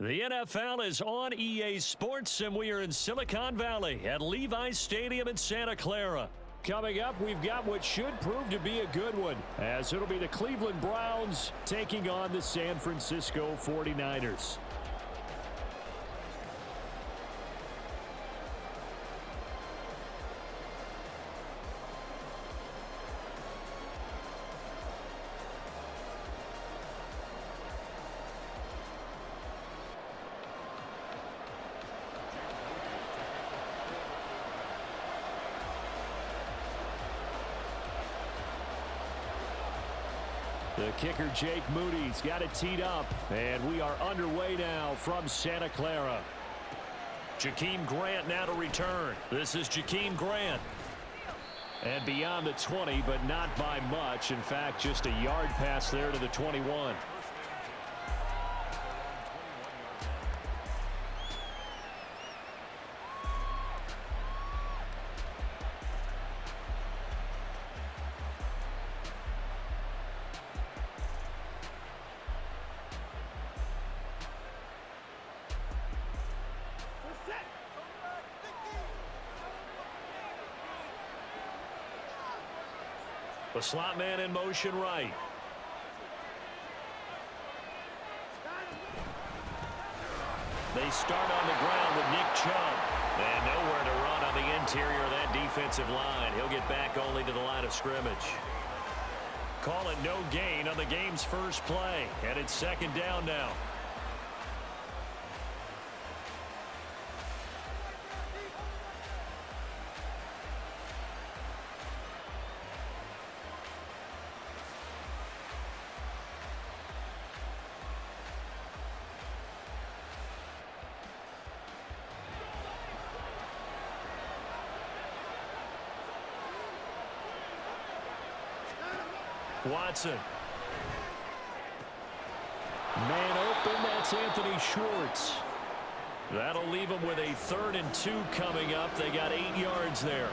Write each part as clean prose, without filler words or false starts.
The NFL is on EA Sports, and we are in Silicon Valley at Levi's Stadium in Santa Clara. Coming up, we've got what should prove to be a good one, as it'll be the Cleveland Browns taking on the San Francisco 49ers. The kicker, Jake Moody's got it teed up, and we are underway now from Santa Clara. Jakeem Grant now to return. This is Jakeem Grant. And beyond the 20, but not by much. In fact, just a yard pass there to the 21. The slot man in motion right. They start on the ground with Nick Chubb. And nowhere to run on the interior of that defensive line. He'll get back only to the line of scrimmage. Call it no gain on the game's first play. And it's second down now. Watson. Man open, that's Anthony Schwartz. That'll leave them with a 3rd and 2 coming up. They got 8 yards there.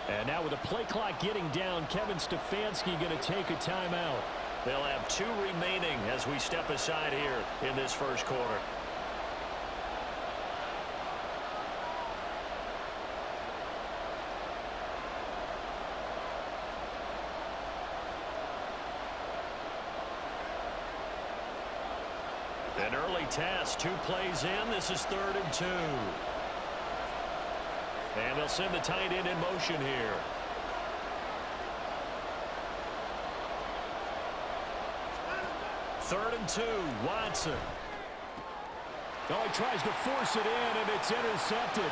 And now with the play clock getting down, Kevin Stefanski going to take a timeout. They'll have 2 remaining as we step aside here in this first quarter. An early task, 2 plays in. This is 3rd and 2. And they'll send the tight end in motion here. Third and 2, Watson. Oh, he tries to force it in, and it's intercepted.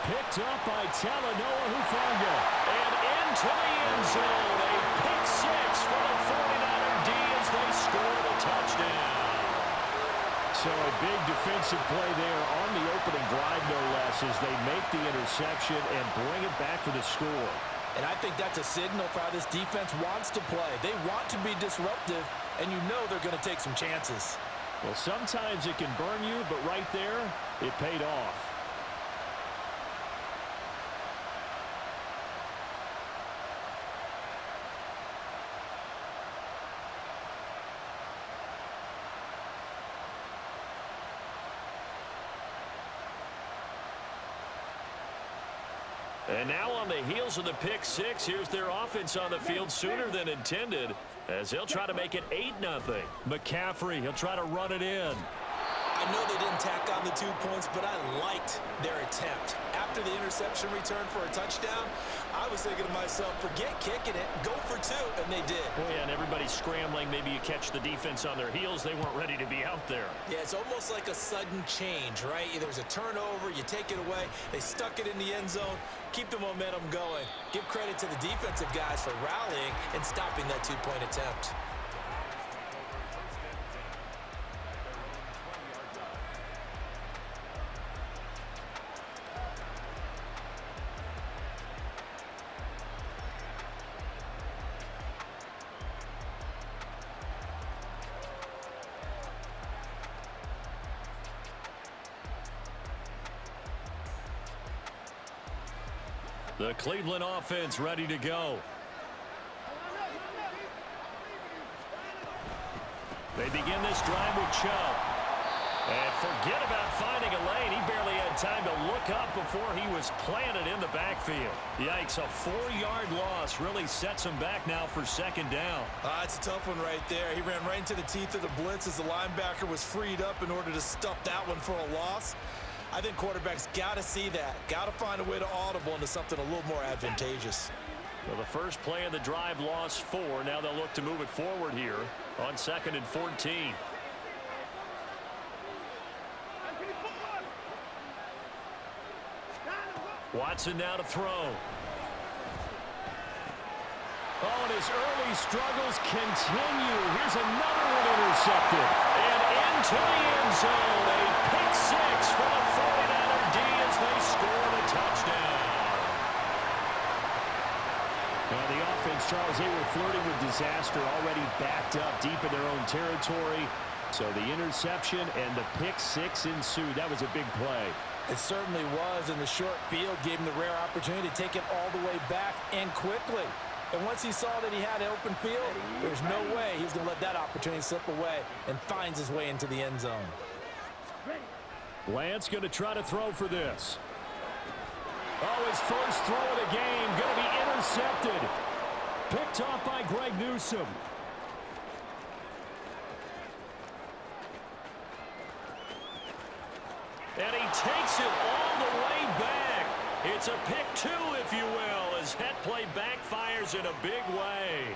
Picked up by Talanoa Hufanga. And into the end zone. A pick 6 for the 49er D as they score the touchdown. So a big defensive play there on the opening drive, no less, as they make the interception and bring it back for the score. And I think that's a signal for how this defense wants to play. They want to be disruptive, and you know they're going to take some chances. Well, sometimes it can burn you, but right there, it paid off. And now on the heels of the pick 6, here's their offense on the field sooner than intended as they'll try to make it 8-0. McCaffrey, he'll try to run it in. I know they didn't tack on the 2 points, but I liked their attempt. After the interception return for a touchdown, I was thinking to myself, forget kicking it, go for 2, and they did. Oh, yeah, and everybody's scrambling. Maybe you catch the defense on their heels. They weren't ready to be out there. Yeah, it's almost like a sudden change, right? There's a turnover, you take it away, they stuck it in the end zone, keep the momentum going. Give credit to the defensive guys for rallying and stopping that 2-point attempt. The Cleveland offense ready to go. They begin this drive with Chubb. And forget about finding a lane. He barely had time to look up before he was planted in the backfield. Yikes, a 4-yard loss really sets him back now for second down. It's a tough one right there. He ran right into the teeth of the blitz as the linebacker was freed up in order to stuff that one for a loss. I think quarterbacks got to see that. Got to find a way to audible into something a little more advantageous. Well, the first play of the drive lost 4. Now they'll look to move it forward here on 2nd and 14. Watson now to throw. Oh, and his early struggles continue. Here's another one intercepted. And into the end zone. A pick 6 for the 49er D as they score the touchdown. Now the offense, Charles, they were flirting with disaster, already backed up deep in their own territory. So the interception and the pick 6 ensued. That was a big play. It certainly was, and the short field gave him the rare opportunity to take it all the way back and quickly. And once he saw that he had an open field, there's no way he was going to let that opportunity slip away, and finds his way into the end zone. Lance going to try to throw for this. Oh, his first throw of the game going to be intercepted. Picked off by Greg Newsome. And he takes it all the way back. It's a pick 2, if you will, as that play backfires in a big way.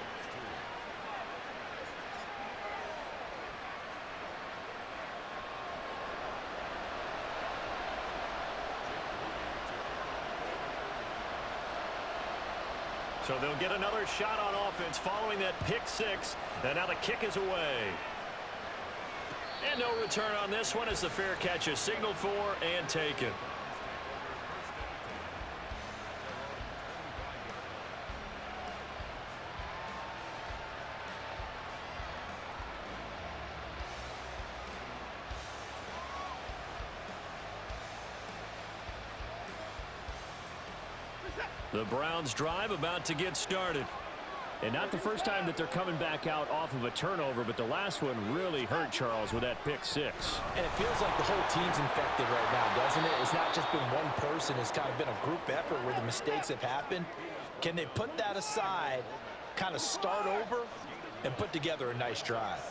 So they'll get another shot on offense following that pick 6. And now the kick is away. And no return on this one as the fair catch is signaled for and taken. The Browns drive about to get started. And not the first time that they're coming back out off of a turnover, but the last one really hurt, Charles, with that pick 6. And it feels like the whole team's infected right now, doesn't it? It's not just been one person. It's kind of been a group effort where the mistakes have happened. Can they put that aside, kind of start over, and put together a nice drive?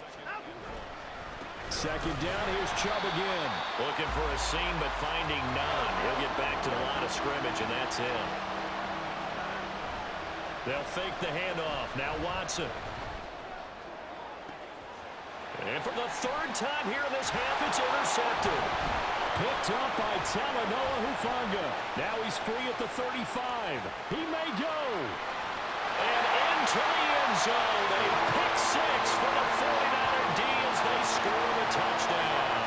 Second down, here's Chubb again. Looking for a seam, but finding none. He'll get back to the line of scrimmage, and that's him. They'll fake the handoff. Now Watson. And for the 3rd time here in this half, it's intercepted. Picked up by Talanoa Hufanga. Now he's free at the 35. He may go. And into the end zone. A pick 6 for the 49er D as they score the touchdown.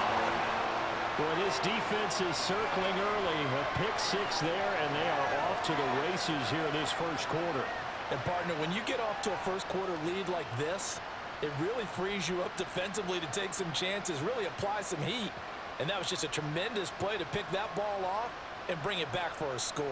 Boy, this defense is circling early. A pick 6 there, and they are off to the races here in this first quarter. And, partner, when you get off to a first-quarter lead like this, it really frees you up defensively to take some chances, really apply some heat. And that was just a tremendous play to pick that ball off and bring it back for a score.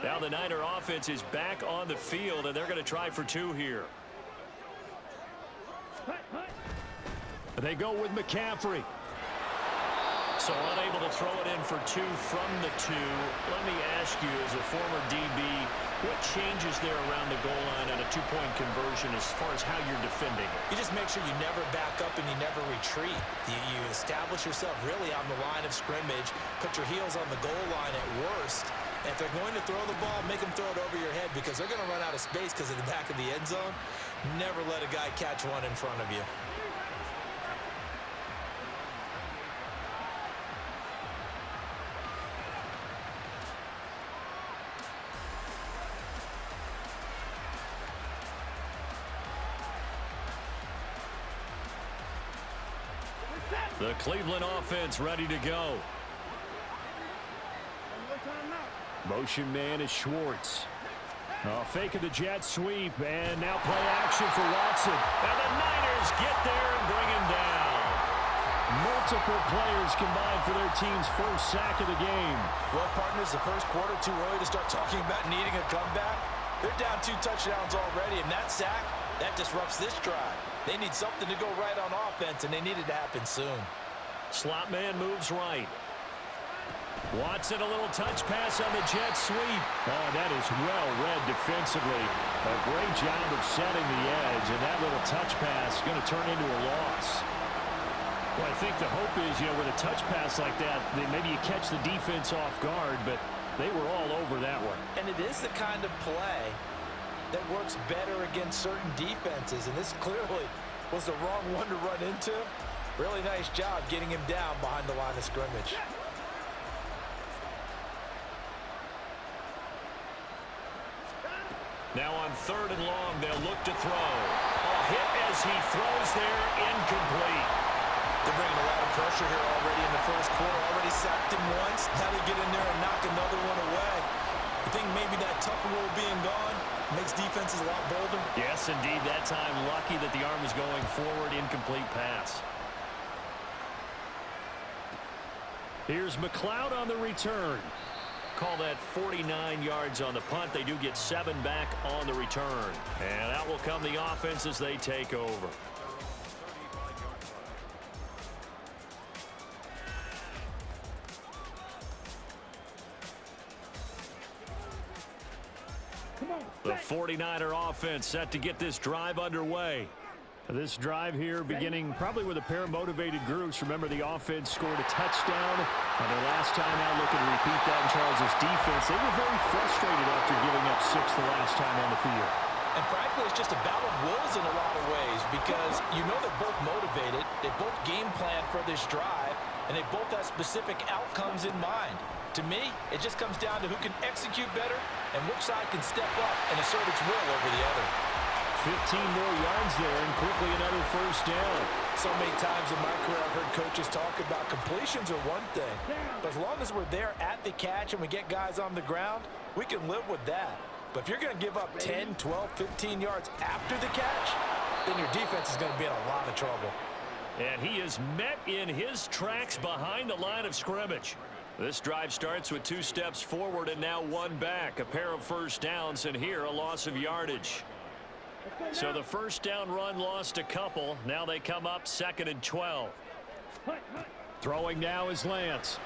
Now the Niner offense is back on the field, and they're going to try for 2 here. They go with McCaffrey. So unable to throw it in for 2 from the 2. Let me ask you, as a former DB, what changes there around the goal line on a 2-point conversion as far as how you're defending it? You just make sure you never back up and you never retreat. You establish yourself really on the line of scrimmage, put your heels on the goal line at worst. And if they're going to throw the ball, make them throw it over your head because they're going to run out of space because of the back of the end zone. Never let a guy catch one in front of you. The Cleveland offense ready to go. Motion man is Schwartz. Faking the jet sweep, and now play action for Watson. And the Niners get there and bring him down. Multiple players combined for their team's first sack of the game. Well, partners, the first quarter too early to start talking about needing a comeback. They're down 2 touchdowns already, and that sack, that disrupts this drive. They need something to go right on offense, and they need it to happen soon. Slot man moves right. Watson, a little touch pass on the jet sweep. Oh, that is well read defensively. A great job of setting the edge, and that little touch pass is going to turn into a loss. Well, I think the hope is, with a touch pass like that, then maybe you catch the defense off guard, but they were all over that one. And it is the kind of play that works better against certain defenses, and this clearly was the wrong one to run into. Really nice job getting him down behind the line of scrimmage. Now on 3rd and long, they'll look to throw. A hit as he throws there, incomplete. They're bringing a lot of pressure here already in the first quarter. Already sacked him once. Now they get in there and knock another one away. I think maybe that Tucker rule being gone makes defenses a lot bolder. Yes, indeed. That time, lucky that the arm was going forward. Incomplete pass. Here's McLeod on the return. Call that 49 yards on the punt. They do get 7 back on the return. And out will come the offense as they take over. The 49er offense set to get this drive underway. This drive here beginning probably with a pair of motivated groups. Remember, the offense scored a touchdown on their last time out. Looking to repeat that in Charles' defense. They were very frustrated after giving up 6 the last time on the field. And frankly, it's just a battle of wills in a lot of ways because they're both motivated. They both game plan for this drive, and they both have specific outcomes in mind. To me, it just comes down to who can execute better and which side can step up and assert its will over the other. 15 more yards there and quickly another first down. So many times in my career I've heard coaches talk about completions are one thing. But as long as we're there at the catch and we get guys on the ground, we can live with that. But if you're going to give up 10, 12, 15 yards after the catch, then your defense is going to be in a lot of trouble. And he is met in his tracks behind the line of scrimmage. This drive starts with 2 steps forward and now 1 back. A pair of first downs, and here a loss of yardage. So the first down run lost a couple. Now they come up 2nd and 12. Throwing now is Lance.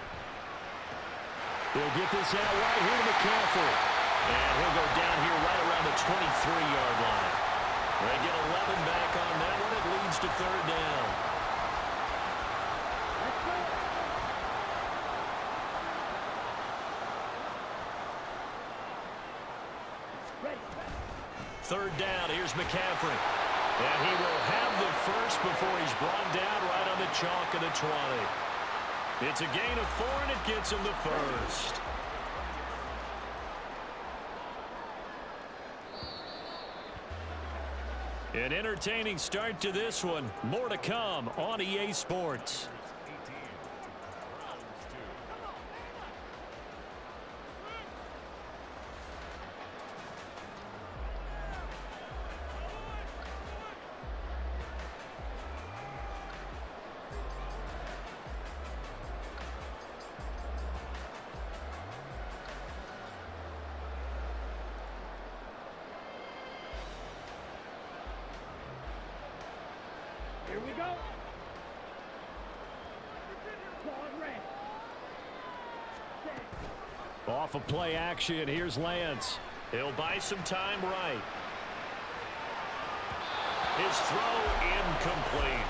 He'll get this out right here to McCaffrey. And he'll go down here right around the 23-yard line. They get 11 back on that one. It leads to 3rd down. Third down, here's McCaffrey. And he will have the first before he's brought down right on the chalk of the 20. It's a gain of 4, and it gets him the first. An entertaining start to this one. More to come on EA Sports. Here we go. Off of play action, here's Lance. He'll buy some time right. His throw incomplete.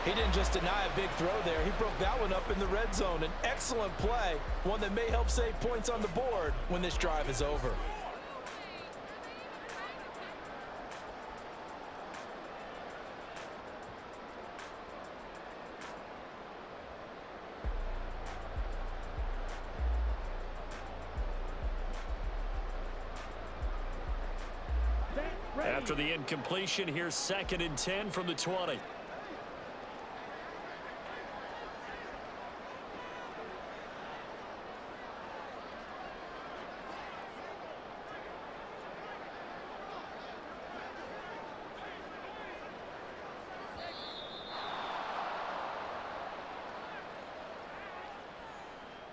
He didn't just deny a big throw there. He broke that one up in the red zone. An excellent play, one that may help save points on the board when this drive is over. After the incompletion, here's 2nd and 10 from the 20.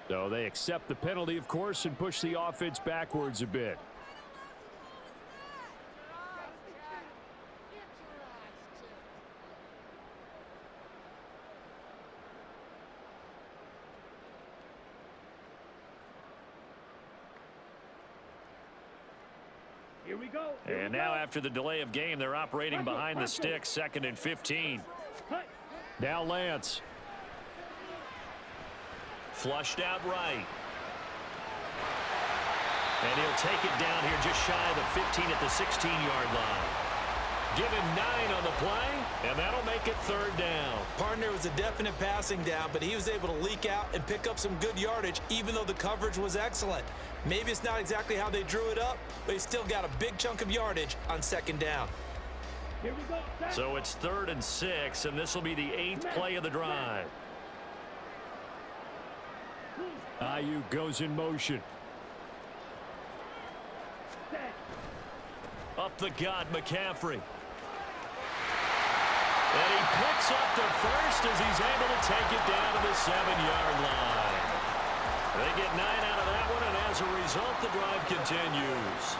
So they accept the penalty, of course, and push the offense backwards a bit. Here we go. And now after the delay of game, they're operating behind the sticks, 2nd and 15. Now Lance. Flushed out right. And he'll take it down here just shy of the 15 at the 16-yard line. Give him 9 on the play, and that'll make it 3rd down. Partner was a definite passing down, but he was able to leak out and pick up some good yardage, even though the coverage was excellent. Maybe it's not exactly how they drew it up, but he still got a big chunk of yardage on 2nd down. Here we go. So it's 3rd and 6, and this will be the 8th play of the drive. Ayuk goes in motion. Up the gut, McCaffrey. And he picks up the first as he's able to take it down to the 7-yard line. They get 9 out of that one, and as a result, the drive continues.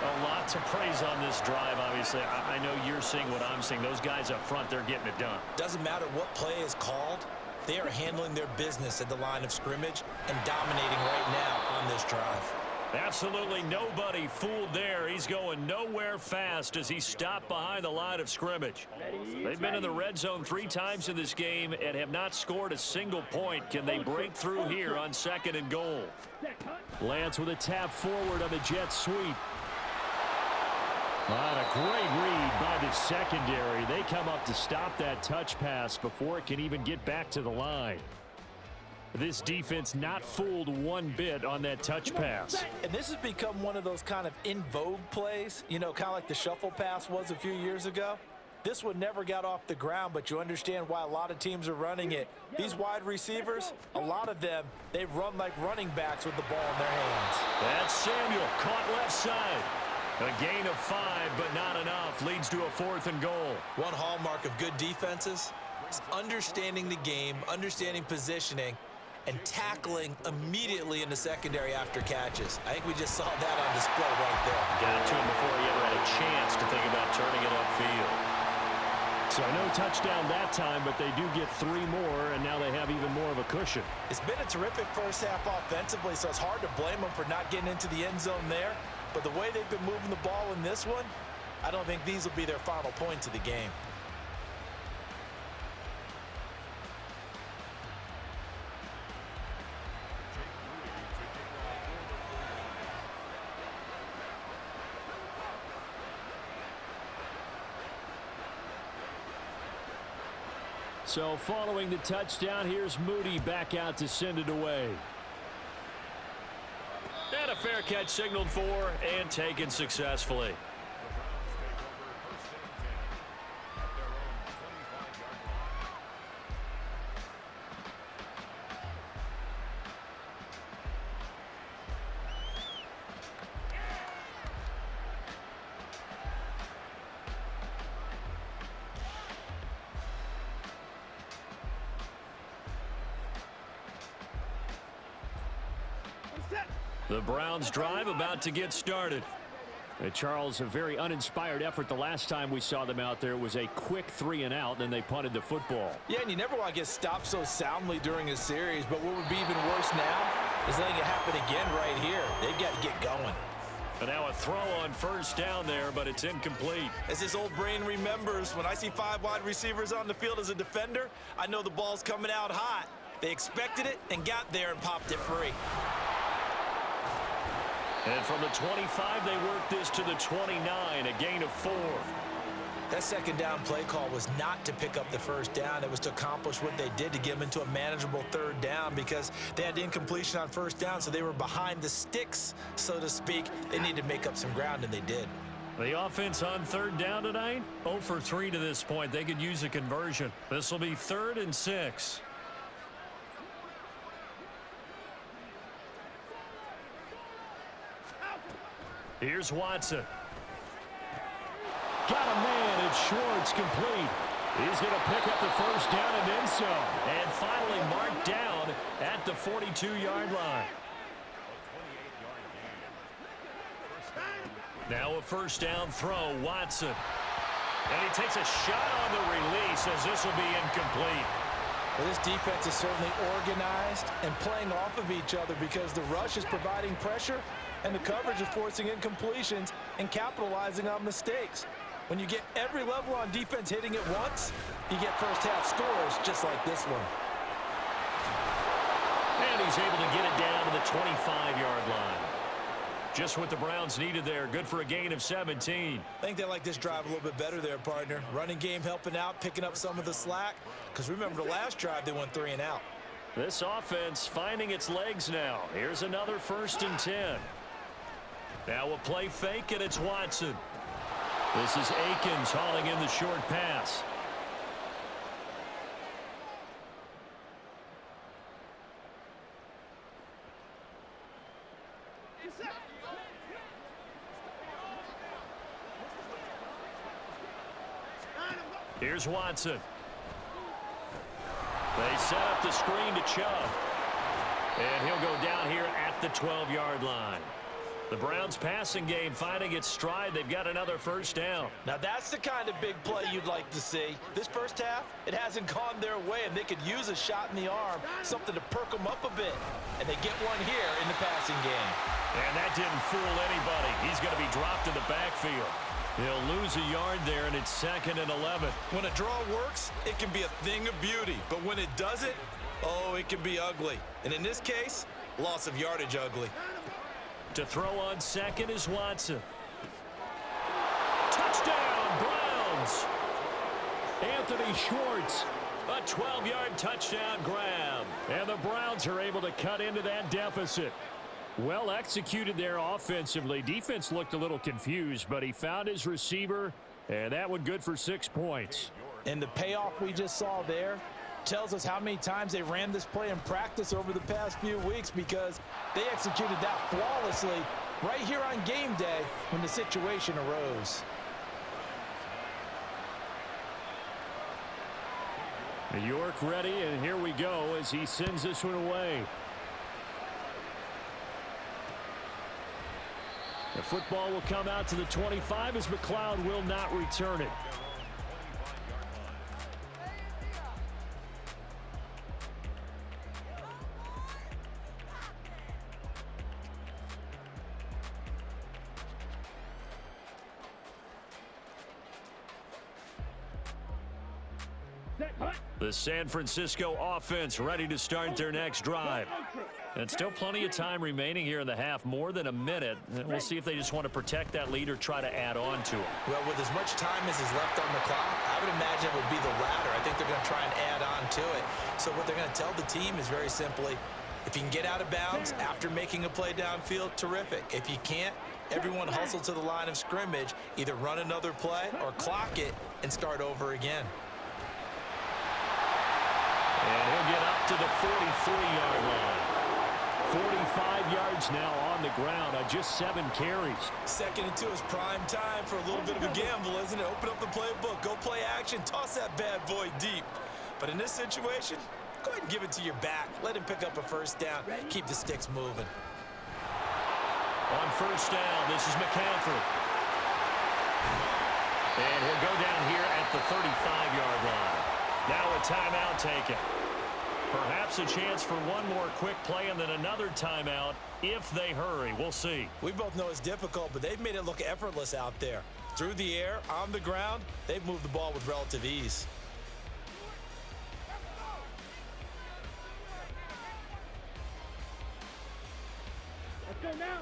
A lot to praise on this drive, obviously. I know you're seeing what I'm seeing. Those guys up front, they're getting it done. Doesn't matter what play is called. They are handling their business at the line of scrimmage and dominating right now on this drive. Absolutely nobody fooled there. He's going nowhere fast as he stopped behind the line of scrimmage. They've been in the red zone 3 times in this game and have not scored a single point. Can they break through here on 2nd and goal? Lance with a tap forward on the jet sweep. A great read by the secondary. They come up to stop that touch pass before it can even get back to the line. This defense not fooled one bit on that touch pass. And this has become one of those kind of in vogue plays, you know, kind of like the shuffle pass was a few years ago. This one never got off the ground, but you understand why a lot of teams are running it. These wide receivers, a lot of them, they run like running backs with the ball in their hands. That's Samuel, caught left side. A gain of 5, but not enough. Leads to a 4th and goal. One hallmark of good defenses is understanding the game, understanding positioning, and tackling immediately in the secondary after catches. I think we just saw that on display right there. Got to him before he ever had a chance to think about turning it upfield. So no touchdown that time, but they do get 3 more, and now they have even more of a cushion. It's been a terrific first half offensively, so it's hard to blame them for not getting into the end zone there. But the way they've been moving the ball in this one, I don't think these will be their final points of the game. So following the touchdown, here's Moody back out to send it away. And a fair catch signaled for and taken successfully. The Browns drive about to get started. Charles, a very uninspired effort the last time we saw them out there. It was a quick 3 and out, and they punted the football. Yeah, and you never want to get stopped so soundly during a series, but what would be even worse now is letting it happen again right here. They've got to get going. And now a throw on 1st down there, but it's incomplete. As his old brain remembers, when I see 5 wide receivers on the field as a defender, I know the ball's coming out hot. They expected it and got there and popped it free. And from the 25, they work this to the 29, a gain of 4. That 2nd down play call was not to pick up the 1st down. It was to accomplish what they did to get them into a manageable 3rd down because they had incompletion on 1st down, so they were behind the sticks, so to speak. They needed to make up some ground, and they did. The offense on 3rd down tonight, 0 for 3 to this point. They could use a conversion. This will be 3rd and 6. Here's Watson. Got a man, it's Schwartz, complete. He's going to pick up the 1st down and then some. And finally marked down at the 42-yard line. Now a first down throw, Watson. And he takes a shot on the release as this will be incomplete. Well, this defense is certainly organized and playing off of each other because the rush is providing pressure and the coverage is forcing incompletions and capitalizing on mistakes. When you get every level on defense hitting it once, you get first half scores just like this one. And he's able to get it down to the 25-yard line. Just what the Browns needed there. Good for a gain of 17. I think they like this drive a little bit better there, partner. Running game helping out, picking up some of the slack. Because remember, the last drive, they went 3 and out. This offense finding its legs now. Here's another 1st and 10. Now a play fake, and it's Watson. This is Akins hauling in the short pass. Here's Watson. They set up the screen to Chubb. And he'll go down here at the 12-yard line. The Browns passing game finding its stride. They've got another first down. Now that's the kind of big play you'd like to see. This first half, it hasn't gone their way, and they could use a shot in the arm, something to perk them up a bit. And they get one here in the passing game. And that didn't fool anybody. He's going to be dropped in the backfield. He'll lose a yard there, and it's 2nd and 11. When a draw works, it can be a thing of beauty. But when it doesn't, oh, it can be ugly. And in this case, loss of yardage ugly. To throw on second is Watson. Touchdown, Browns! Anthony Schwartz, a 12-yard touchdown grab. And the Browns are able to cut into that deficit. Well executed there offensively. Defense looked a little confused, but he found his receiver, and that one good for 6 points. And the payoff we just saw there tells us how many times they ran this play in practice over the past few weeks, because they executed that flawlessly right here on game day when the situation arose. New York ready, and here we go as he sends this one away. The football will come out to the 25 as McLeod will not return it. The San Francisco offense ready to start their next drive. And still plenty of time remaining here in the half, more than a minute. We'll see if they just want to protect that lead or try to add on to it. Well, with as much time as is left on the clock, I would imagine it would be the latter. I think they're going to try and add on to it. So what they're going to tell the team is very simply, if you can get out of bounds after making a play downfield, terrific. If you can't, everyone hustle to the line of scrimmage, either run another play or clock it and start over again. And he'll get up to the 43-yard line. 45 yards now on the ground on just 7 carries. 2nd and 2 is prime time for a little bit of a gamble, isn't it? Open up the playbook, go play action, toss that bad boy deep. But in this situation, go ahead and give it to your back. Let him pick up a first down. Keep the sticks moving. On first down, this is McCaffrey. And he'll go down here at the 35-yard line. Now a timeout taken. Perhaps a chance for one more quick play and then another timeout if they hurry. We'll see. We both know it's difficult, but they've made it look effortless out there. Through the air, on the ground, they've moved the ball with relative ease. Let's go now.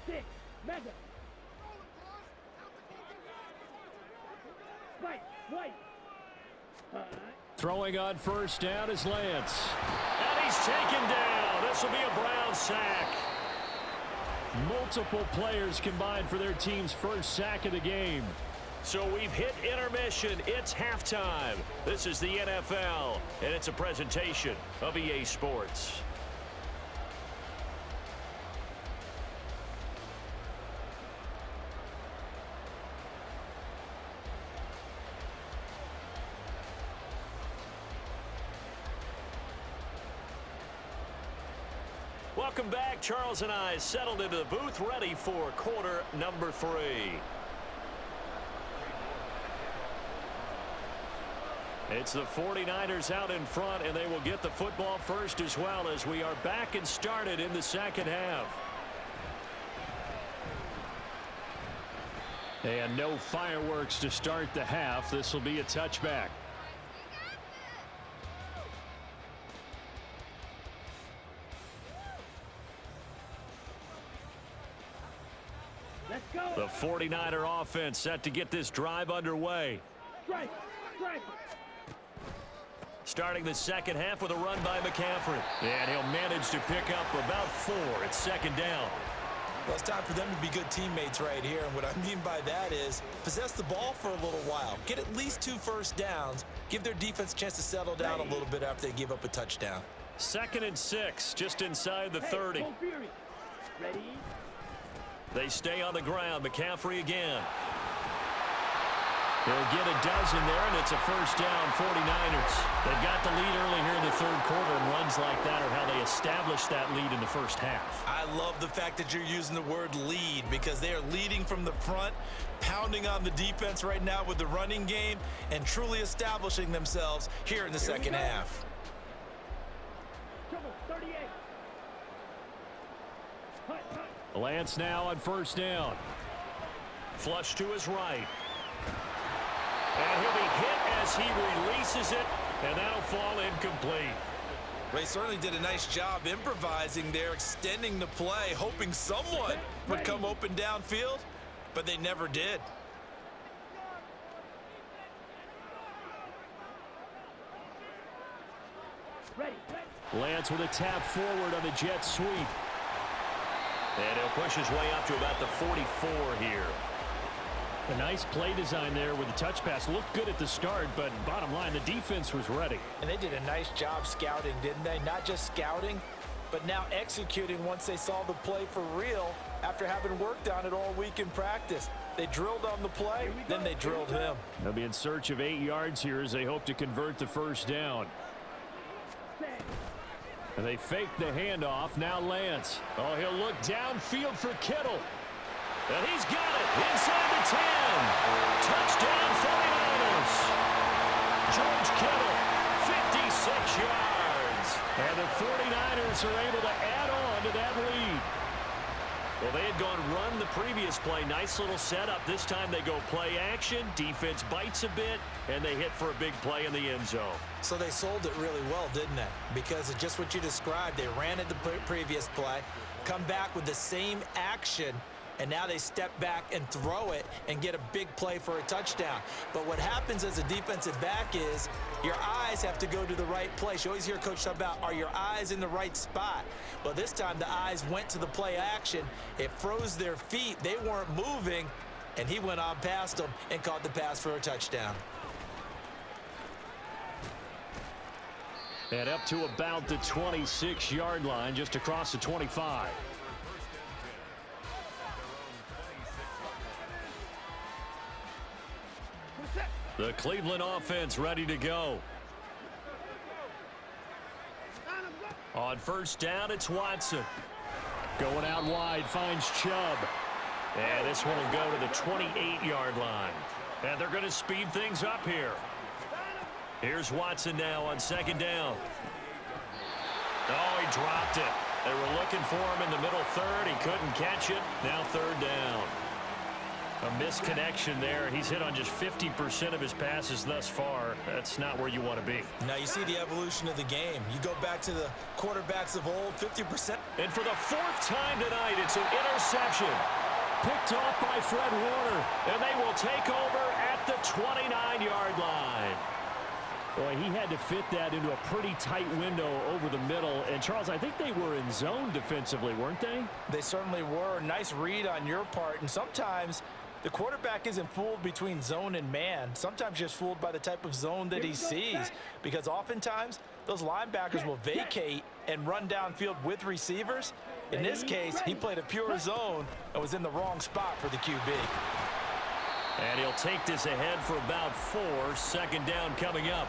6, mega. Right. Throwing on first down is Lance. And he's taken down. This will be a Brown sack. Multiple players combined for their team's first sack of the game. So we've hit intermission. It's halftime. This is the NFL, and it's a presentation of EA Sports. Welcome back. Charles and I settled into the booth, ready for quarter number 3. It's the 49ers out in front, and they will get the football first as well as we are back and started in the second half. And no fireworks to start the half. This will be a touchback. Let's go. The 49er offense set to get this drive underway. Strike. Strike. Starting the second half with a run by McCaffrey. And he'll manage to pick up about 4. It's second down. Well, it's time for them to be good teammates right here. And what I mean by that is possess the ball for a little while. Get at least 2 first downs. Give their defense a chance to settle down a little bit after they give up a touchdown. 2nd and 6, just inside the 30. Ready? They stay on the ground. McCaffrey again. He'll get a dozen there, and it's a first down, 49ers. They've got the lead early here in the third quarter, and runs like that are how they establish that lead in the first half. I love the fact that you're using the word lead because they are leading from the front, pounding on the defense right now with the running game, and truly establishing themselves here in the second half. Trouble, 38. Hut, hut. Lance now on first down. Flush to his right. And he'll be hit as he releases it, and that'll fall incomplete. They certainly did a nice job improvising there, extending the play, hoping someone would come open downfield, but they never did. Ready. Lance with a tap forward on the jet sweep. And he'll push his way up to about the 44 here. A nice play design there with the touch pass. Looked good at the start, but bottom line, the defense was ready. And they did a nice job scouting, didn't they? Not just scouting, but now executing once they saw the play for real after having worked on it all week in practice. They drilled on the play, then they drilled him. They'll be in search of 8 yards here as they hope to convert the first down. And they fake the handoff. Now Lance. Oh, he'll look downfield for Kittle. And he's got it inside the 10. Touchdown 49ers. George Kittle, 56 yards. And the 49ers are able to add on to that lead. Well, they had gone run the previous play. Nice little setup. This time they go play action. Defense bites a bit, and they hit for a big play in the end zone. So they sold it really well, didn't they? Because of just what you described. They ran at the previous play, come back with the same action, and now they step back and throw it and get a big play for a touchdown. But what happens as a defensive back is your eyes have to go to the right place. You always hear Coach talk about, are your eyes in the right spot? Well, this time the eyes went to the play action. It froze their feet. They weren't moving, and he went on past them and caught the pass for a touchdown. And up to about the 26-yard line, just across the 25. The Cleveland offense ready to go. On first down, it's Watson. Going out wide, finds Chubb. And this one will go to the 28-yard line. And they're going to speed things up here. Here's Watson now on second down. Oh, he dropped it. They were looking for him in the middle third. He couldn't catch it. Now third down. A misconnection there. He's hit on just 50% of his passes thus far. That's not where you want to be. Now you see the evolution of the game. You go back to the quarterbacks of old, 50%. And for the 4th time tonight, it's an interception. Picked off by Fred Warner. And they will take over at the 29-yard line. Boy, he had to fit that into a pretty tight window over the middle. And, Charles, I think they were in zone defensively, weren't they? They certainly were. Nice read on your part. And sometimes the quarterback isn't fooled between zone and man. Sometimes just fooled by the type of zone that he sees. Because oftentimes, those linebackers will vacate and run downfield with receivers. In this case, he played a pure zone and was in the wrong spot for the QB. And he'll take this ahead for about 4. Second down coming up.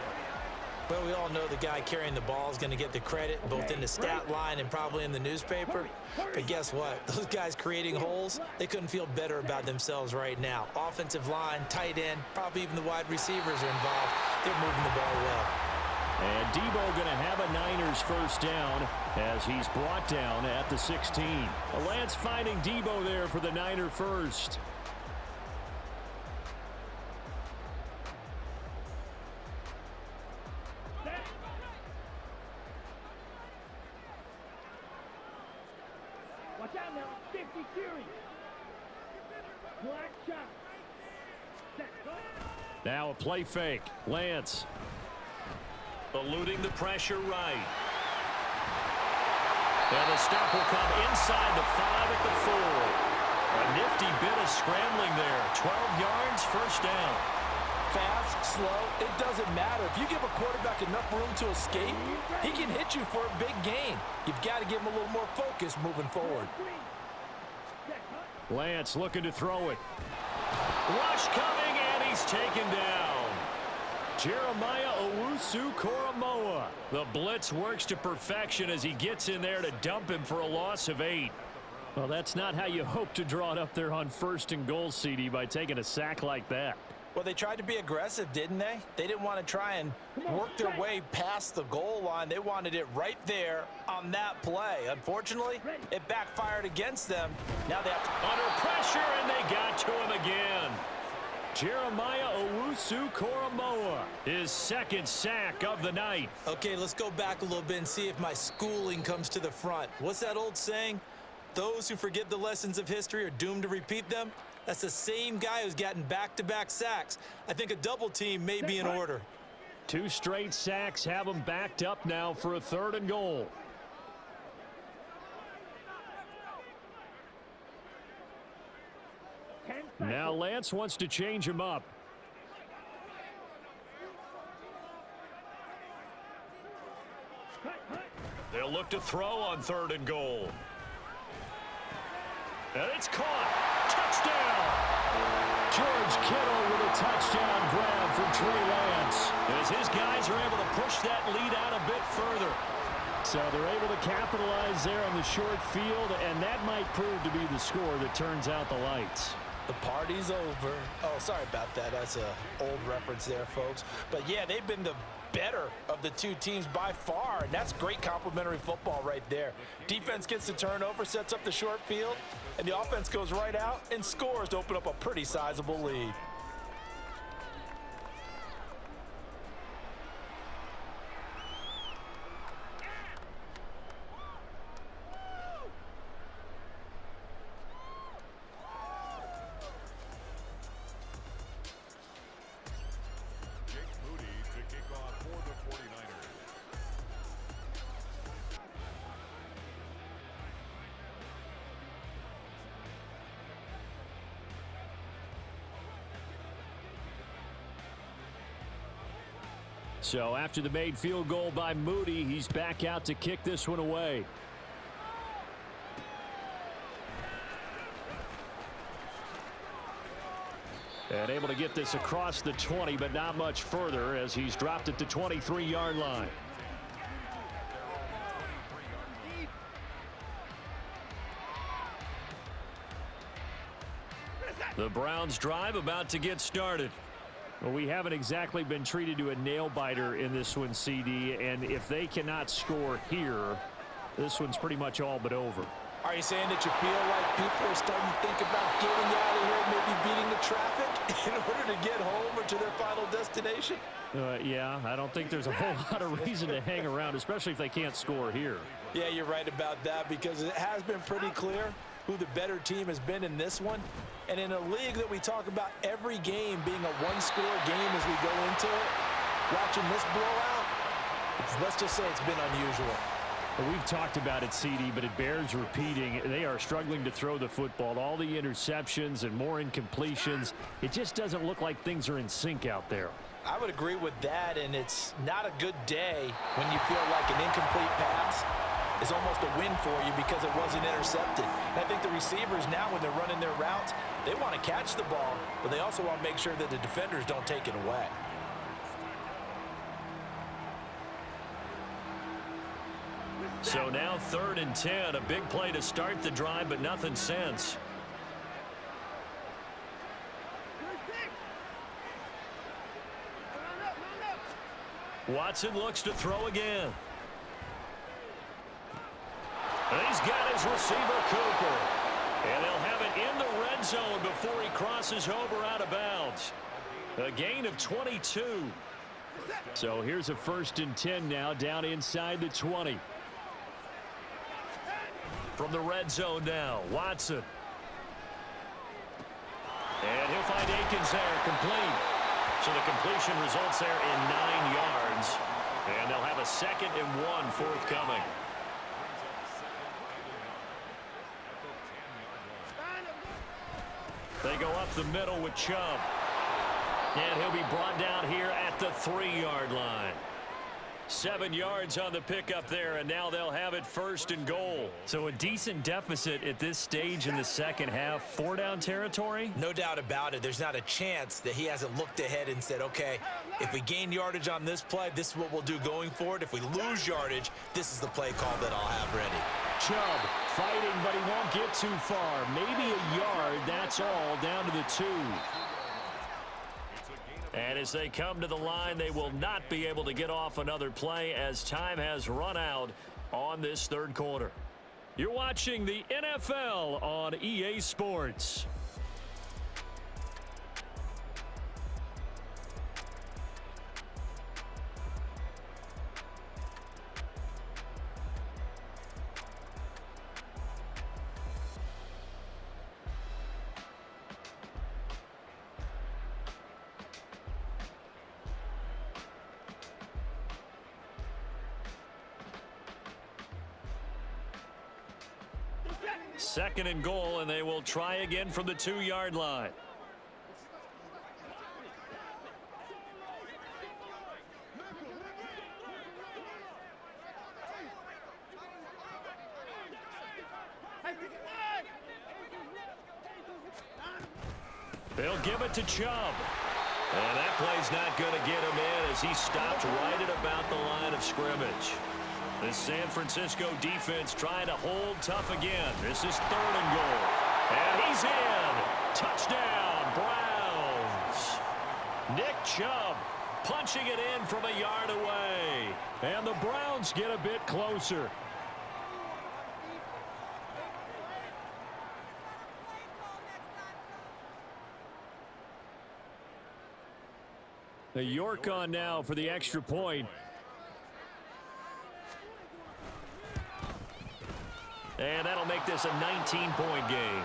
Well, we all know the guy carrying the ball is going to get the credit, both in the stat line and probably in the newspaper. But guess what? Those guys creating holes, they couldn't feel better about themselves right now. Offensive line, tight end, probably even the wide receivers are involved. They're moving the ball well. And Debo going to have a Niners first down as he's brought down at the 16. Lance finding Debo there for the Niner first. Watch out now. 50 series. Black shot. Now a play fake. Lance. Eluding the pressure right. And the stop will come inside the 5 at the 4. A nifty bit of scrambling there. 12 yards, first down. Fast, slow, it doesn't matter. If you give a quarterback enough room to escape, he can hit you for a big gain. You've got to give him a little more focus moving forward. Lance looking to throw it. Rush coming, and he's taken down. Jeremiah Owusu-Koramoah. The blitz works to perfection as he gets in there to dump him for a loss of 8. Well, that's not how you hope to draw it up there on 1st and goal, CD, by taking a sack like that. Well, they tried to be aggressive, didn't they? They didn't want to try and work their way past the goal line. They wanted it right there on that play. Unfortunately, it backfired against them. Now they have to... Under pressure, and they got to him again. Jeremiah Owusu-Koramoah, his second sack of the night. Okay, let's go back a little bit and see if my schooling comes to the front. What's that old saying? Those who forget the lessons of history are doomed to repeat them. That's the same guy who's gotten back-to-back sacks. I think a double team may be in order. 2 straight sacks have him backed up now for a 3rd and goal. Now Lance wants to change him up. They'll look to throw on 3rd and goal. And it's caught. Touchdown. George Kittle with a touchdown grab for Trey Lance. As his guys are able to push that lead out a bit further. So they're able to capitalize there on the short field, and that might prove to be the score that turns out the lights. The party's over. Oh, sorry about that. That's an old reference there, folks. But, yeah, they've been the better of the two teams by far, and that's great complimentary football right there. Defense gets the turnover, sets up the short field, and the offense goes right out and scores to open up a pretty sizable lead. So after the made field goal by Moody, he's back out to kick this one away. And able to get this across the 20, but not much further as he's dropped it to 23-yard line. The Browns drive about to get started. Well, we haven't exactly been treated to a nail-biter in this one, CD, and if they cannot score here, this one's pretty much all but over. Are you saying that you feel like people are starting to think about getting out of here, maybe beating the traffic in order to get home or to their final destination? Yeah, I don't think there's a whole lot of reason to hang around, especially if they can't score here. Yeah, you're right about that because it has been pretty clear who the better team has been in this one. And in a league that we talk about every game being a one-score game as we go into it, watching this blowout, let's just say it's been unusual. Well, we've talked about it, CD, but it bears repeating. They are struggling to throw the football. All the interceptions and more incompletions. It just doesn't look like things are in sync out there. I would agree with that, and it's not a good day when you feel like an incomplete pass is almost a win for you because it wasn't intercepted. And I think the receivers now, when they're running their routes, they want to catch the ball, but they also want to make sure that the defenders don't take it away. So now 3rd and 10. A big play to start the drive, but nothing since. Watson looks to throw again. And he's got his receiver, Cooper. And they'll have it in the red zone before he crosses over out of bounds. A gain of 22. So here's a 1st and 10 now, down inside the 20. From the red zone now, Watson. And he'll find Akins there, complete. So the completion results there in 9 yards. And they'll have a 2nd and 1 forthcoming. They go up the middle with Chubb. And he'll be brought down here at the 3-yard line. 7 yards on the pickup there, and now they'll have it 1st and goal. So a decent deficit at this stage in the second half. 4-down territory? No doubt about it. There's not a chance that he hasn't looked ahead and said, okay, if we gain yardage on this play, this is what we'll do going forward. If we lose yardage, this is the play call that I'll have ready. Chubb fighting, but he won't get too far. Maybe a yard, that's all, down to the 2. And as they come to the line, they will not be able to get off another play as time has run out on this 3rd quarter. You're watching the NFL on EA Sports. Second and goal, and they will try again from the 2-yard line. They'll give it to Chubb. And that play's not going to get him in as he stopped right at about the line of scrimmage. The San Francisco defense trying to hold tough again. This is 3rd and goal. And he's in. Touchdown, Browns. Nick Chubb punching it in from a yard away. And the Browns get a bit closer. The York on now for the extra point. And that'll make this a 19-point game.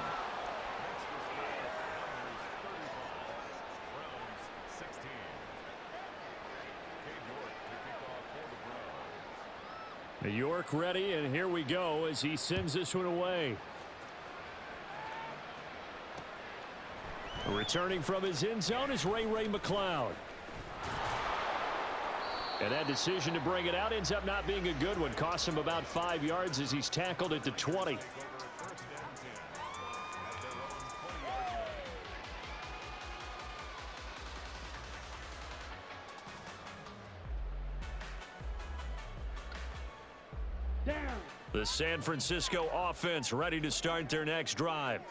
New York ready, and here we go as he sends this one away. Returning from his end zone is Ray McCloud. And that decision to bring it out ends up not being a good one. Costs him about 5 yards as he's tackled at the 20. The San Francisco offense ready to start their next drive.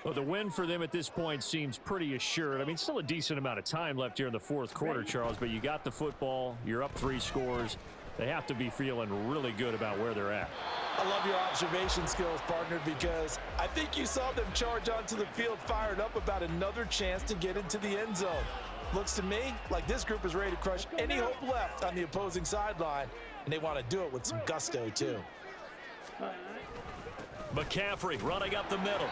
Well, the win for them at this point seems pretty assured. I mean, still a decent amount of time left here in the 4th quarter, Charles, but you got the football. You're up 3 scores. They have to be feeling really good about where they're at. I love your observation skills, partner, because I think you saw them charge onto the field fired up about another chance to get into the end zone. Looks to me like this group is ready to crush any hope left on the opposing sideline, and they want to do it with some gusto, too. McCaffrey running up the middle.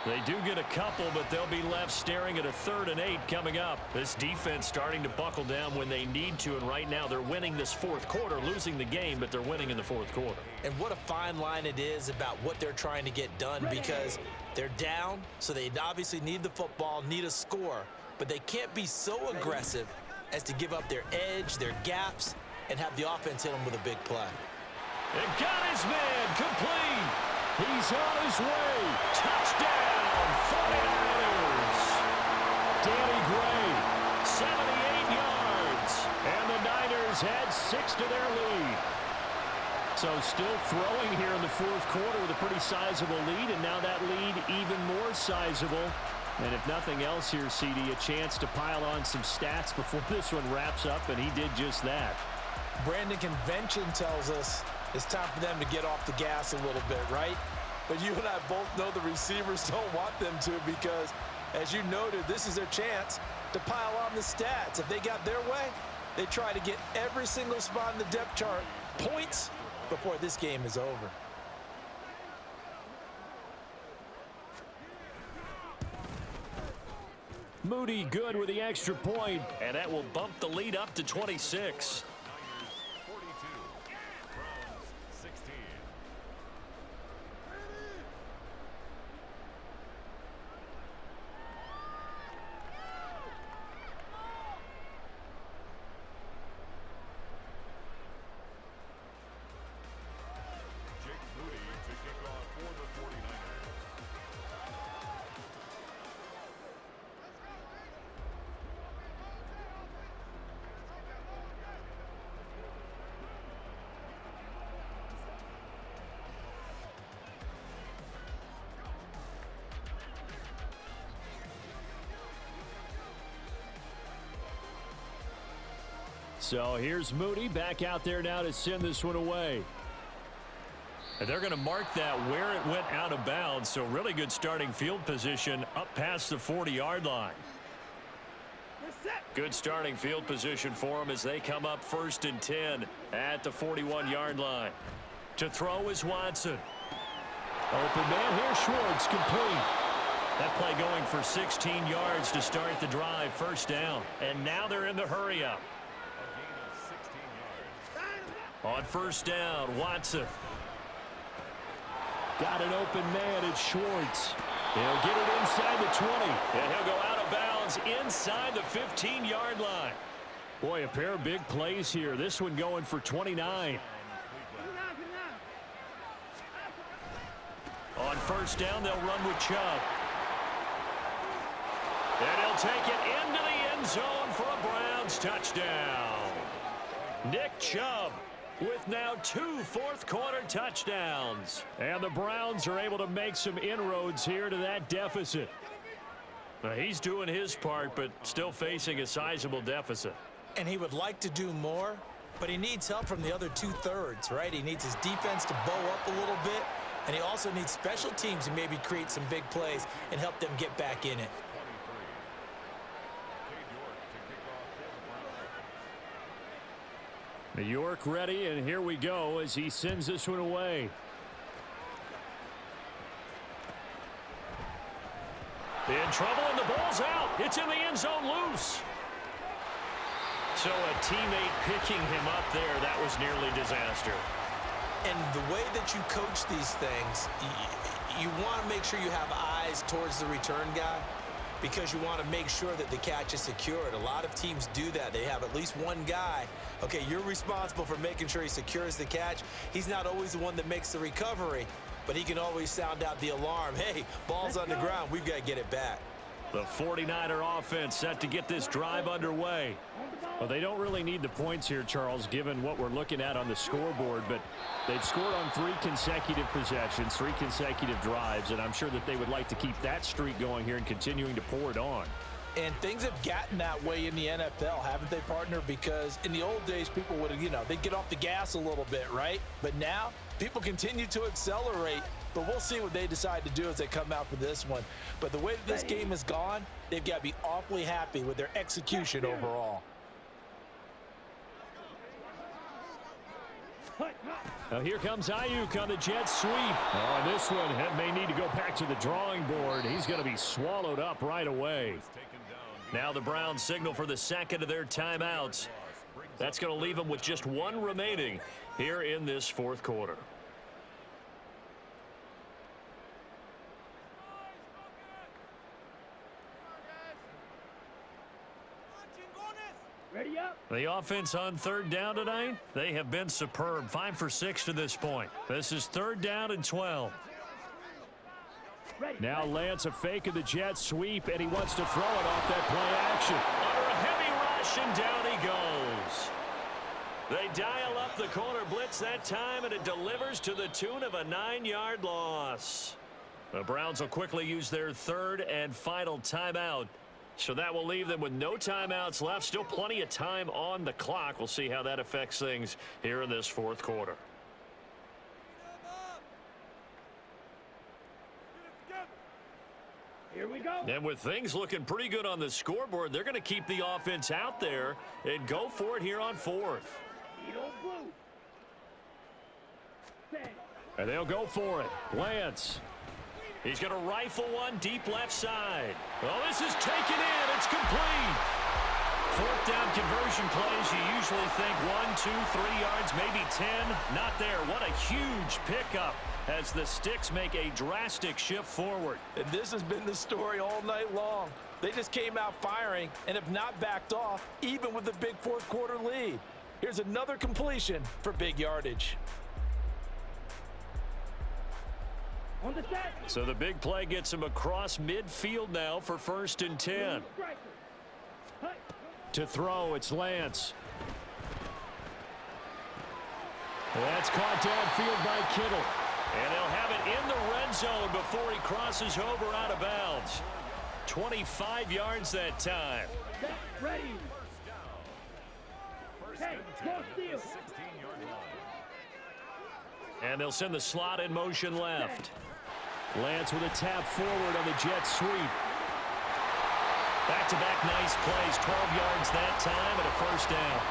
They do get a couple, but they'll be left staring at a 3rd and 8 coming up. This defense starting to buckle down when they need to, and right now they're winning this 4th quarter, losing the game, but they're winning in the 4th quarter. And what a fine line it is about what they're trying to get done, because they're down, so they obviously need the football, need a score, but they can't be so aggressive as to give up their edge, their gaps, and have the offense hit them with a big play. And got his man complete. He's on his way. Touchdown, 49ers. Danny Gray, 78 yards. and the Niners add 6 to their lead. So still throwing here in the fourth quarter with a pretty sizable lead, and now that lead even more sizable. And if nothing else here, CD, a chance to pile on some stats before this one wraps up, and he did just that. Brandon, convention tells us it's time for them to get off the gas a little bit, right? But you and I both know the receivers don't want them to, because, as you noted, this is their chance to pile on the stats. If they got their way, they try to get every single spot in the depth chart points before this game is over. Moody good with the extra point. And that will bump the lead up to 26. So here's Moody back out there now to send this one away. And they're going to mark that where it went out of bounds. So really good starting field position up past the 40-yard line. Good starting field position for them as they come up 1st and 10 at the 41-yard line. To throw is Watson. Open man here, Schwartz, complete. That play going for 16 yards to start the drive, 1st down. And now they're in the hurry-up. On 1st down, Watson. Got an open man, it's Schwartz. He'll get it inside the 20. And he'll go out of bounds inside the 15-yard line. Boy, a pair of big plays here. This one going for 29. On 1st down, they'll run with Chubb. And he'll take it into the end zone for a Browns touchdown. Nick Chubb with now 2 fourth-quarter touchdowns. And the Browns are able to make some inroads here to that deficit. He's doing his part, but still facing a sizable deficit. And he would like to do more, but he needs help from the other 2/3, right? He needs his defense to bow up a little bit, and he also needs special teams to maybe create some big plays and help them get back in it. New York ready, and here we go as he sends this one away. In trouble, and the ball's out. It's in the end zone loose. So a teammate picking him up there, that was nearly disaster. And the way that you coach these things, you want to make sure you have eyes towards the return guy, because you want to make sure that the catch is secured. A lot of teams do that. They have at least one guy. Okay, you're responsible for making sure he secures the catch. He's not always the one that makes the recovery, but he can always sound out the alarm. Hey, ball's on the ground. We've got to get it back. The 49er offense set to get this drive underway. Well, they don't really need the points here, Charles, given what we're looking at on the scoreboard, but they've scored on 3 consecutive possessions, 3 consecutive drives, and I'm sure that they would like to keep that streak going here and continuing to pour it on. And things have gotten that way in the NFL, haven't they, partner? Because in the old days, people would have, they'd get off the gas a little bit, right? But now, people continue to accelerate, but we'll see what they decide to do as they come out for this one. But the way that this game has gone, they've got to be awfully happy with their execution overall. Now here comes Ayuk on the jet sweep. On this one, may need to go back to the drawing board. He's going to be swallowed up right away. Now the Browns signal for the second of their timeouts. That's going to leave them with just 1 remaining here in this fourth quarter. Ready up. The offense on 3rd down tonight, they have been superb. 5 for 6 to this point. This is 3rd down and 12. Now Lance a fake of the jet sweep, and he wants to throw it off that play action. Under a heavy rush, and down he goes. They dial up the corner blitz that time, and it delivers to the tune of a 9-yard loss. The Browns will quickly use their third and final timeout. So that will leave them with no timeouts left. Still plenty of time on the clock. We'll see how that affects things here in this fourth quarter. Here we go. And with things looking pretty good on the scoreboard, they're going to keep the offense out there and go for it here on fourth. Blue. And they'll go for it. Lance. He's going to rifle one deep left side. Oh, this is taken in. It's complete. Fourth down conversion plays, you usually think 1, 2, 3 yards, maybe 10. Not there. What a huge pickup as the Sticks make a drastic shift forward. And this has been the story all night long. They just came out firing and have not backed off, even with the big fourth quarter lead. Here's another completion for big yardage. On the set. So the big play gets him across midfield now for 1st and 10. To throw, it's Lance. That's caught downfield by Kittle. And they'll have it in the red zone before he crosses over out of bounds. 25 yards that time. Set, ready. Hey, cross field. And they'll send the slot in motion left. Lance with a tap forward on the jet sweep. Back-to-back nice plays, 12 yards that time and a 1st down.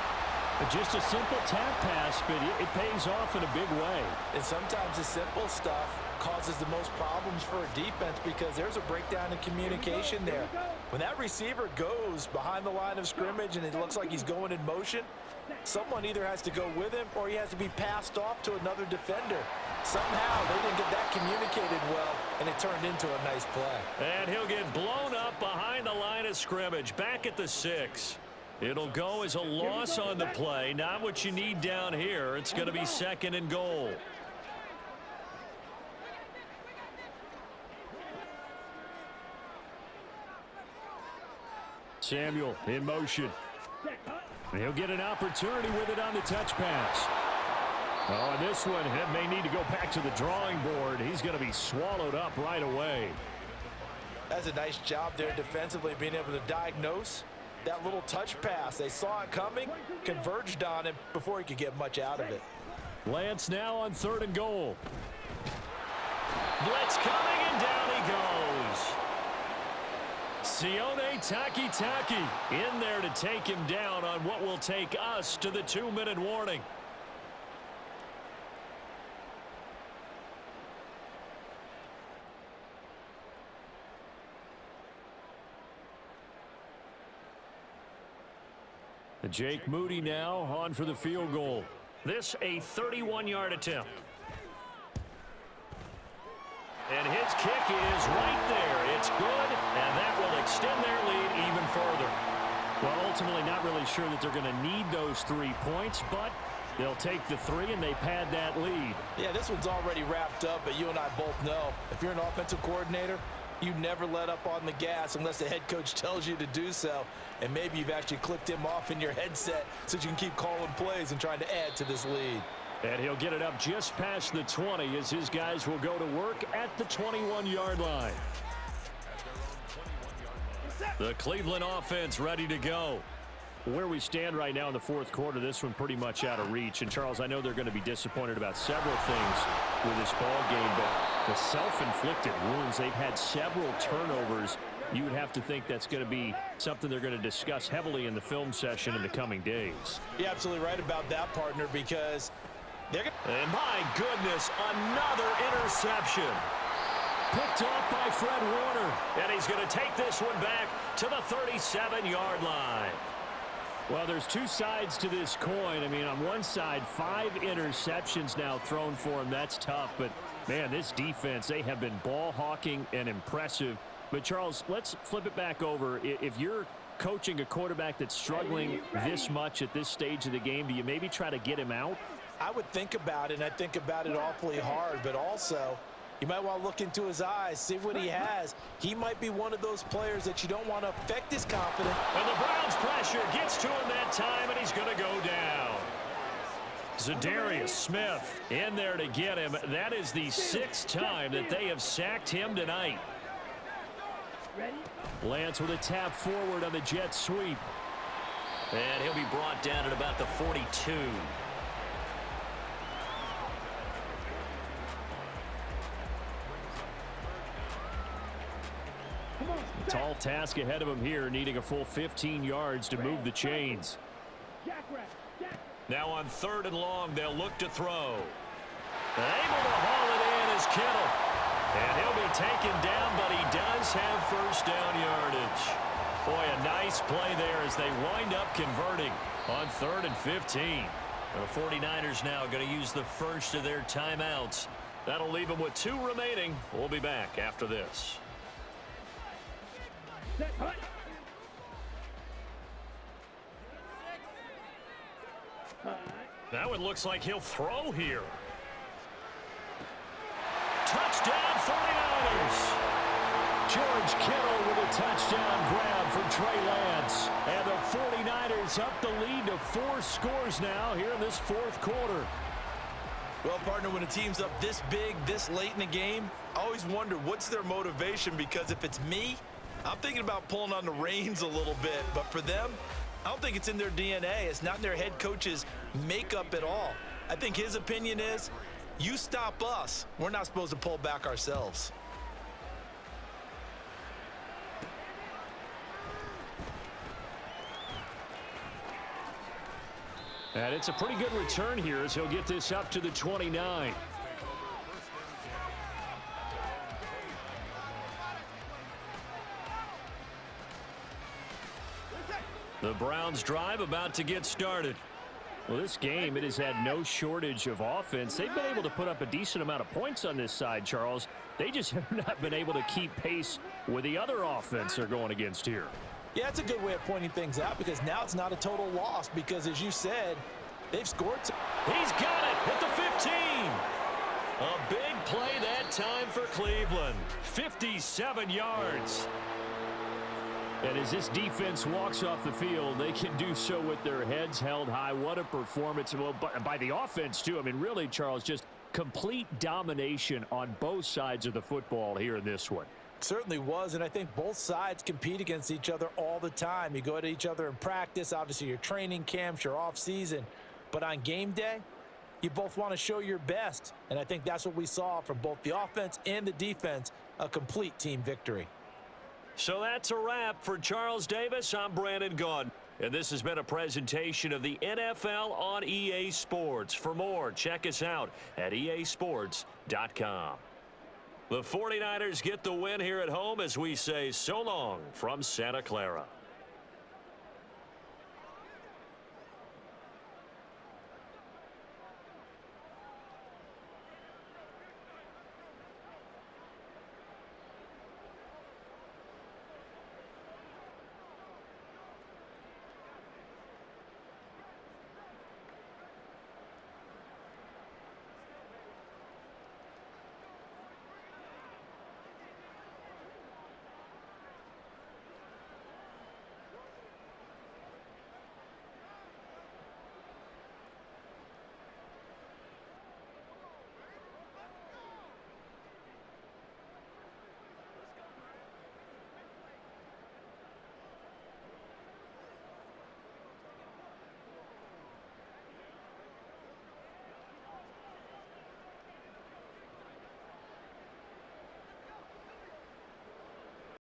Just a simple tap pass, but it pays off in a big way. And sometimes the simple stuff causes the most problems for a defense because there's a breakdown in communication there. When that receiver goes behind the line of scrimmage and it looks like he's going in motion, someone either has to go with him or he has to be passed off to another defender. Somehow they didn't get that communicated well, and it turned into a nice play. And he'll get blown up behind the line of scrimmage, back at the 6. It'll go as a loss on the play, not what you need down here. It's going to be 2nd and goal. Samuel in motion. And he'll get an opportunity with it on the touch pass. Oh, and this one, it may need to go back to the drawing board. He's going to be swallowed up right away. That's a nice job there defensively, being able to diagnose that little touch pass. They saw it coming, converged on him before he could get much out of it. Lance now on 3rd and goal. Blitz coming, and down he goes. Sione Takitaki in there to take him down on what will take us to the 2-minute warning. Jake Moody now on for the field goal. This a 31-yard attempt. And his kick is right there. It's good, and that will extend their lead even further. Well, ultimately not really sure that they're going to need those 3 points, but they'll take the 3 and they pad that lead. Yeah, this one's already wrapped up, but you and I both know if you're an offensive coordinator, you never let up on the gas unless the head coach tells you to do so. And maybe you've actually clicked him off in your headset so you can keep calling plays and trying to add to this lead. And he'll get it up just past the 20 as his guys will go to work at the 21-yard line. The Cleveland offense ready to go. Where we stand right now in the fourth quarter, this one pretty much out of reach. And, Charles, I know they're going to be disappointed about several things with this ball game, but the self-inflicted wounds, they've had several turnovers. You would have to think that's going to be something they're going to discuss heavily in the film session in the coming days. You're absolutely right about that, partner, because they're going to... And my goodness, another interception. Picked off by Fred Warner. And he's going to take this one back to the 37-yard line. Well, there's 2 sides to this coin. I mean, on one side, 5 interceptions now thrown for him. That's tough. But, man, this defense, they have been ball hawking and impressive. But, Charles, let's flip it back over. If you're coaching a quarterback that's struggling this much at this stage of the game, do you maybe try to get him out? I would think about it, and I think about it awfully hard. But also, you might want to look into his eyes, see what he has. He might be one of those players that you don't want to affect his confidence. And the Browns' pressure gets to him that time, and he's going to go down. Zadarius Smith in there to get him. That is the 6th time that they have sacked him tonight. Lance with a tap forward on the jet sweep. And he'll be brought down at about the 42. Tall task ahead of him here, needing a full 15 yards to move the chains. Now on 3rd and long, they'll look to throw. Able to haul it in is Kittle. And he'll be taken down, but he does have first down yardage. Boy, a nice play there as they wind up converting on 3rd and 15. The 49ers now going to use the first of their timeouts. That'll leave them with 2 remaining. We'll be back after this. That one looks like he'll throw here. Touchdown 49ers! George Kittle with a touchdown grab for Trey Lance. And the 49ers up the lead to 4 scores now here in this 4th quarter. Well, partner, when a team's up this big, this late in the game, I always wonder what's their motivation, because if it's me, I'm thinking about pulling on the reins a little bit. But for them, I don't think it's in their DNA. It's not in their head coach's makeup at all. I think his opinion is, you stop us, we're not supposed to pull back ourselves. And it's a pretty good return here as he'll get this up to the 29. The Browns drive about to get started. Well, this game, it has had no shortage of offense. They've been able to put up a decent amount of points on this side, Charles. They just have not been able to keep pace with the other offense they're going against here. Yeah, it's a good way of pointing things out, because now it's not a total loss, because as you said, they've scored. He's got it at the 15. A big play that time for Cleveland. 57 yards. And as this defense walks off the field, they can do so with their heads held high. What a performance. Well, by the offense, too. I mean, really, Charles, just complete domination on both sides of the football here in this one. Certainly was, and I think both sides compete against each other all the time. You go at each other in practice, obviously your training camps, your off-season. But on game day, you both want to show your best. And I think that's what we saw from both the offense and the defense, a complete team victory. So that's a wrap for Charles Davis. I'm Brandon Gaudin. And this has been a presentation of the NFL on EA Sports. For more, check us out at easports.com. The 49ers get the win here at home as we say so long from Santa Clara.